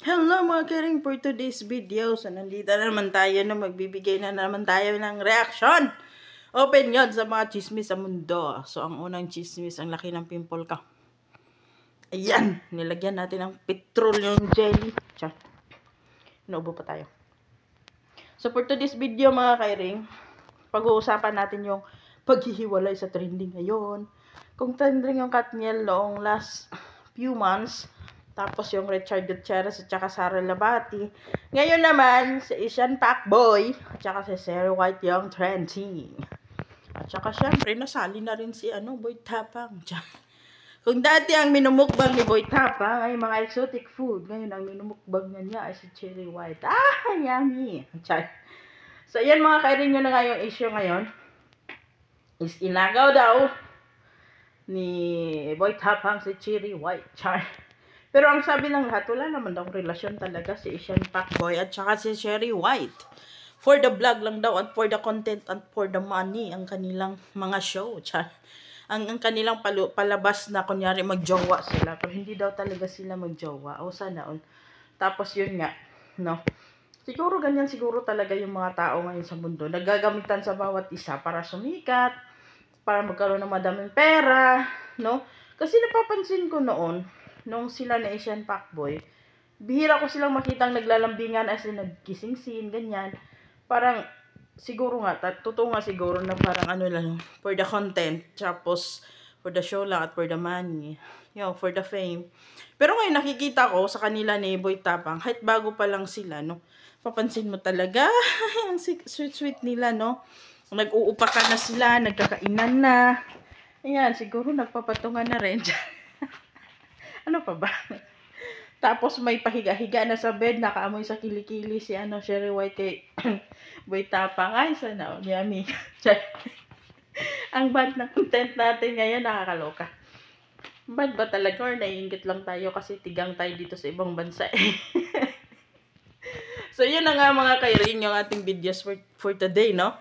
Hello mga kering, for today's video. So nandito na naman tayo na magbibigay na naman tayo ng reaction. Open yun sa mga chismis sa mundo. So ang unang chismis, ang laki ng pimple ka. Ayan, nilagyan natin ng petroleum jelly. Tiyan, naubo pa tayo. So for today's video mga kering, pag-uusapan natin yung paghihiwalay sa trending ngayon. Kung trending yung Katniel noong last few months, tapos yung Richard Gutierrez at saka Sara Labati. Ngayon naman, si Asian Pacboy at saka si Sherry White yung trending. At saka syempre, nasali na rin si Boy Tapang. Kung dati ang minumukbang ni Boy Tapang ay mga exotic food, ngayon ang minumukbang niya ay si Cherry White. Yummy! So, yan mga kairin nyo na nga yung issue ngayon. Is inagaw daw ni Boy Tapang si Cherry White. Pero ang sabi ng lahat, wala naman daw relasyon talaga si Asian Pacboy at saka si Cherry White. For the vlog lang daw at for the content and for the money ang kanilang mga show. Ang kanilang palabas na kunyari magjowa sila. Pero hindi daw talaga sila magjowa. O sana all. Tapos yun nga, no? Siguro ganyan siguro talaga yung mga tao ngayon sa mundo. Nagagamitan sa bawat isa para sumikat, para magkaroon ng madaming pera, no? Kasi napapansin ko noon, nung sila na Asian Pacboy, bihira ko silang makitang naglalambingan as in nag-kissing scene, ganyan. Parang, siguro nga, totoo nga siguro na parang lang, for the content, tapos for the show lang at for the money, for the fame. Pero ngayon nakikita ko sa kanila ni Boy Tapang, kahit bago pa lang sila, no, papansin mo talaga, ang sweet-sweet nila, no. Nag-uupakan na sila, nagkakainan na. Ayan, siguro nagpapatungan na rin. Ano pa ba? Tapos may pahiga-higa na sa bed, nakaamoy sa kilikili si Cherry White kay Boy Tapang. Ay, sana, yummy. Ang bad na content natin ngayon, nakakaloka. Bad ba talaga or naiingit lang tayo kasi tigang tayo dito sa ibang bansa eh. So, yun na nga mga kairing yung ating videos for today, no?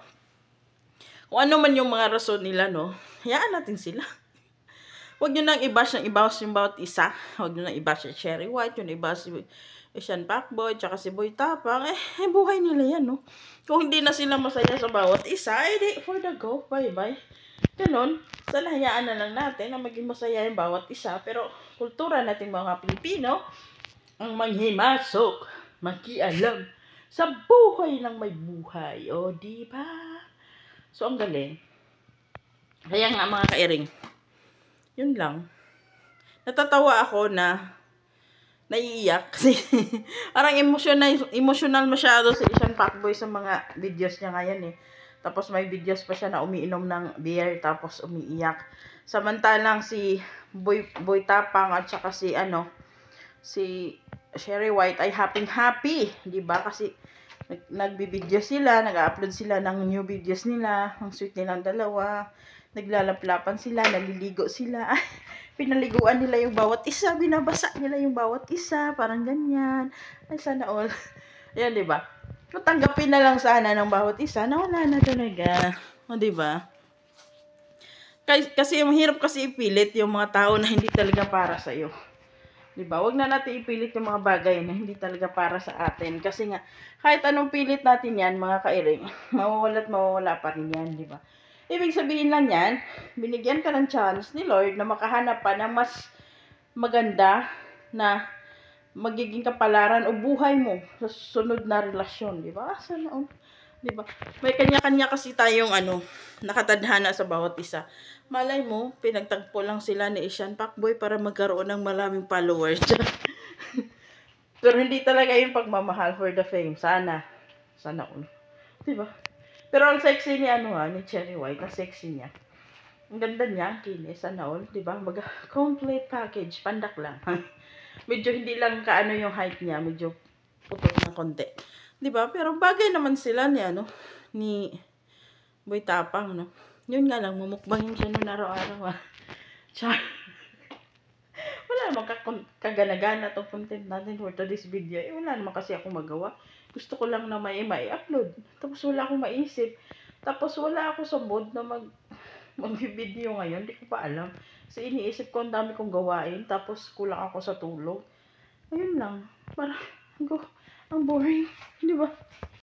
Kung ano man yung mga rason nila, no? Hayaan natin sila. Huwag nyo nang i-bash yung bawat isa. Huwag nyo nang i-bash si Cherry White, yun i-bash si Asian Pacboy, tsaka si Boy Tapang. Buhay nila yan, no? Kung hindi na sila masaya sa bawat isa, di, for the go, bye-bye. Ganon, hayaan na lang natin na maging masaya yung bawat isa. Pero, kultura natin mga Pilipino, ang manghimasok, makialam, sa buhay ng may buhay. O, diba? So, ang galing. Kaya nga mga kairing, yun lang. Natatawa ako na naiiyak kasi parang emotional masyado si Asian Pacboy sa mga videos niya ngayon eh. Tapos may videos pa siya na umiinom ng beer tapos umiiyak. Samantalang si Boy Tapang at saka si Cherry White ay happy, 'di ba? Kasi nagbibideo sila, nag-upload sila ng new videos nila, ang sweet nilang dalawa. Naglalaplapan sila, naliligo sila. Pinaliguan nila yung bawat isa, binabasa nila yung bawat isa, parang ganyan. Ay, sana all. Ayan, di ba? So, tanggapin na lang sana ng bawat isa na wala na talaga. O, di ba? Kasi mahirap kasi ipilit yung mga tao na hindi talaga para sa iyo. Diba? Huwag na natin ipilit yung mga bagay na hindi talaga para sa atin. Kasi nga, kahit anong pilit natin yan, mga kairing, mawawala pa rin yan, diba? Ibig sabihin lang yan, binigyan ka ng chance ni Lord na makahanap pa ng mas maganda na magiging kapalaran o buhay mo sa sunod na relasyon, diba? Sana, diba? May kanya-kanya kasi tayong nakatadhana sa bawat isa. Malay mo, pinagtagpo lang sila ni Asian Pacboy para magkaroon ng maraming followers. Pero hindi talaga yung pagmamahal for the fame. Sana all. Diba? Pero ang sexy ni ni Cherry White, ang sexy niya. Ang ganda niya, kinis, sana all, diba? Complete package, pandak lang. Medyo hindi lang yung height niya, medyo putot ng konti. Diba? Pero bagay naman sila ni Boy Tapang, no? Yun nga lang, mumukbangin siya nun araw-araw, Char. Wala naman kagana-gana itong content natin for today's video. Wala naman kasi ako magawa. Gusto ko lang na may upload. Tapos wala akong maisip. Tapos wala ako sa mood na mag-video ngayon. Hindi ko pa alam. Kasi iniisip ko ang dami kong gawain. Tapos kulang ako sa tulog. Ayun lang. Parang, ang boring. Di ba?